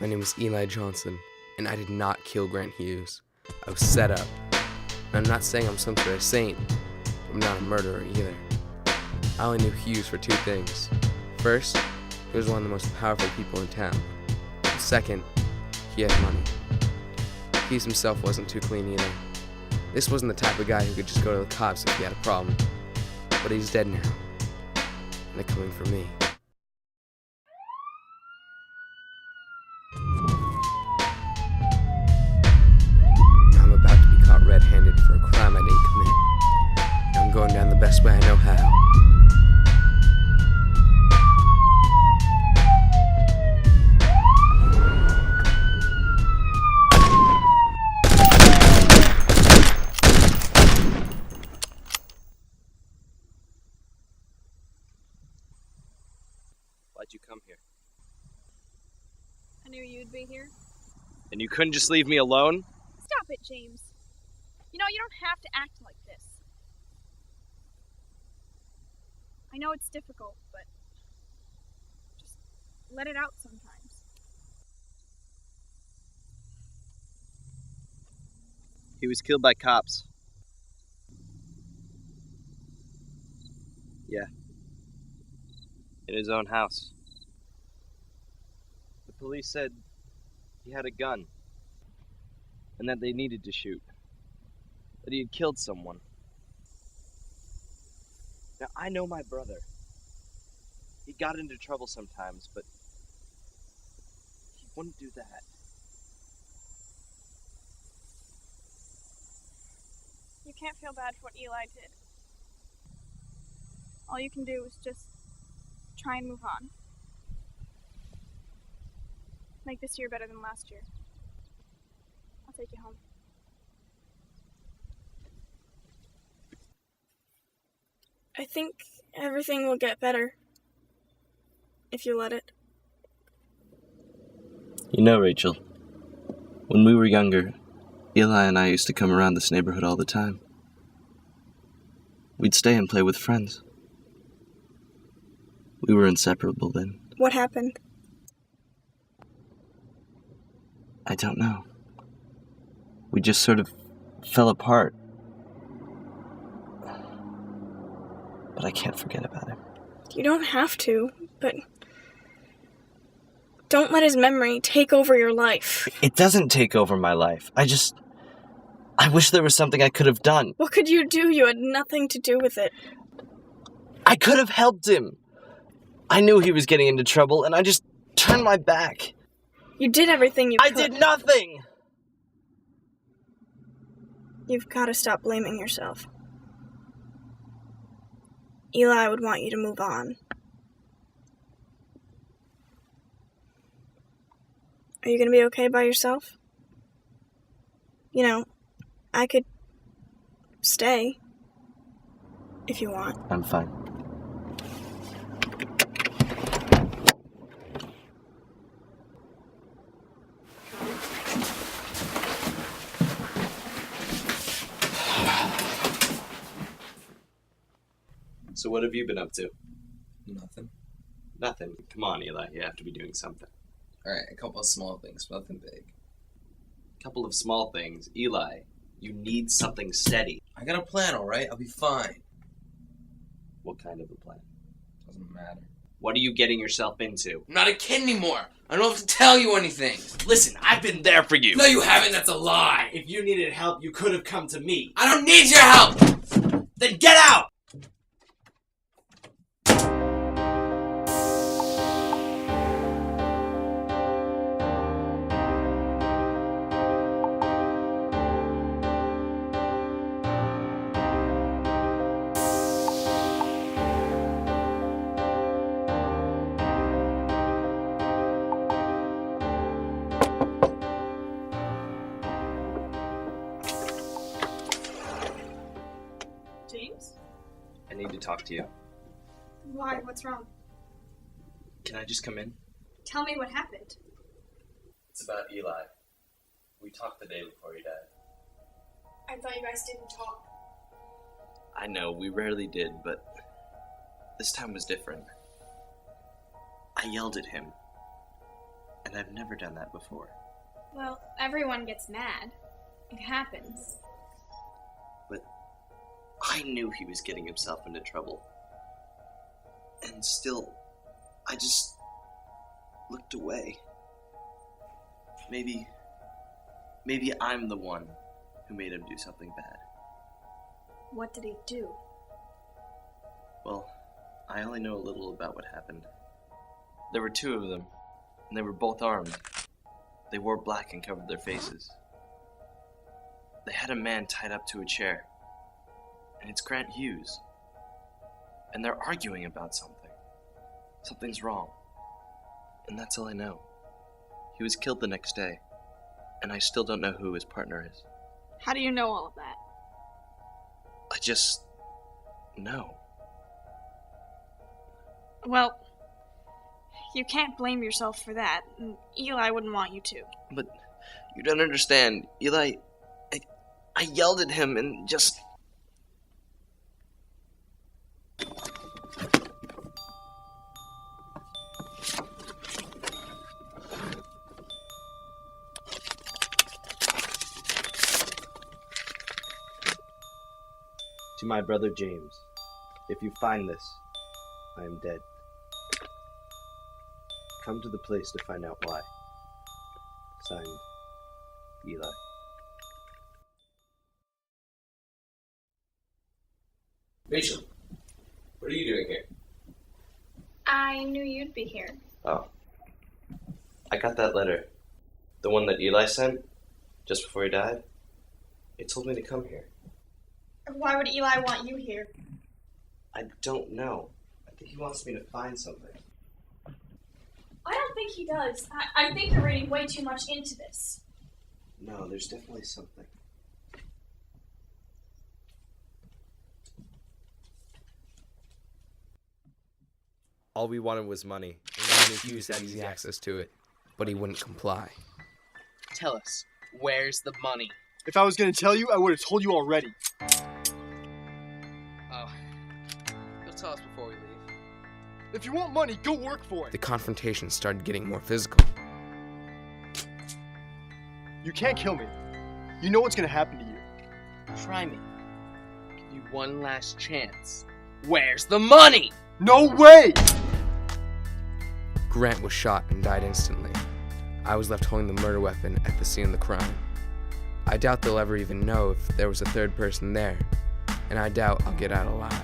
My name is Eli Johnson, and I did not kill Grant Hughes. I was set up. And I'm not saying I'm some sort of saint, but I'm not a murderer either. I only knew Hughes for two things. First, he was one of the most powerful people in town. And second, he had money. Hughes himself wasn't too clean either. This wasn't the type of guy who could just go to the cops if he had a problem. But he's dead now. And they're coming for me. I'm about to be caught red-handed for a crime I didn't commit. And I'm going down the best way I know how. Why'd you come here? I knew you'd be here. And you couldn't just leave me alone? Stop it, James. You know, you don't have to act like this. I know it's difficult, but just let it out sometimes. He was killed by cops. Yeah. In his own house. The police said he had a gun. And that they needed to shoot. That he had killed someone. Now, I know my brother. He got into trouble sometimes, but he wouldn't do that. You can't feel bad for what Eli did. All you can do is just try and move on. Make this year better than last year. I'll take you home. I think everything will get better if you let it. You know, Rachel, when we were younger, Eli and I used to come around this neighborhood all the time. We'd stay and play with friends. We were inseparable then. What happened? I don't know. We just sort of fell apart. But I can't forget about him. You don't have to, but don't let his memory take over your life. It doesn't take over my life. I wish there was something I could have done. What could you do? You had nothing to do with it. I could have helped him. I knew he was getting into trouble, and I just turned my back. You did everything you could. I did nothing! You've got to stop blaming yourself. Eli would want you to move on. Are you going to be okay by yourself? You know, I could stay if you want. I'm fine. So what have you been up to? Nothing. Nothing. Come on, Eli. You have to be doing something. Alright, a couple of small things, nothing big. A couple of small things. Eli, you need something steady. I got a plan, alright? I'll be fine. What kind of a plan? Doesn't matter. What are you getting yourself into? I'm not a kid anymore. I don't have to tell you anything. Listen, I've been there for you. No, you haven't. That's a lie. If you needed help, you could have come to me. I don't need your help. Then get out! James? I need to talk to you. Why? What's wrong? Can I just come in? Tell me what happened. It's about Eli. We talked the day before he died. I thought you guys didn't talk. I know, we rarely did, but this time was different. I yelled at him. And And I've never done that before. Well, everyone gets mad. It happens. But I knew he was getting himself into trouble. And still, I just looked away. Maybe I'm the one who made him do something bad. What did he do? Well, I only know a little about what happened. There were two of them, and they were both armed. They wore black and covered their faces. They had a man tied up to a chair, and it's Grant Hughes. And they're arguing about something. Something's wrong. And that's all I know. He was killed the next day, and I still don't know who his partner is. How do you know all of that? I just know. Well, you can't blame yourself for that. And Eli wouldn't want you to. But you don't understand. Eli, I yelled at him and just... To my brother James, if you find this, I am dead. Come to the place to find out why. Signed, Eli. Rachel, what are you doing here? I knew you'd be here. Oh. I got that letter. The one that Eli sent, just before he died. It told me to come here. Why would Eli want you here? I don't know. I think he wants me to find something. I don't think he does. I think you're reading way too much into this. No, there's definitely something. All we wanted was money, and we knew Hughes had easy access to it, but he wouldn't comply. Tell us, where's the money? If I was going to tell you, I would have told you already. Oh, you'll tell us before we leave. If you want money, go work for The it. confrontation started getting more physical. You can't kill me. You know what's going to happen to you. Try me. Give you one last chance. Where's the money? No way! Grant was shot and died instantly. I was left holding the murder weapon at the scene of the crime. I doubt they'll ever even know if there was a third person there, and I doubt I'll get out alive.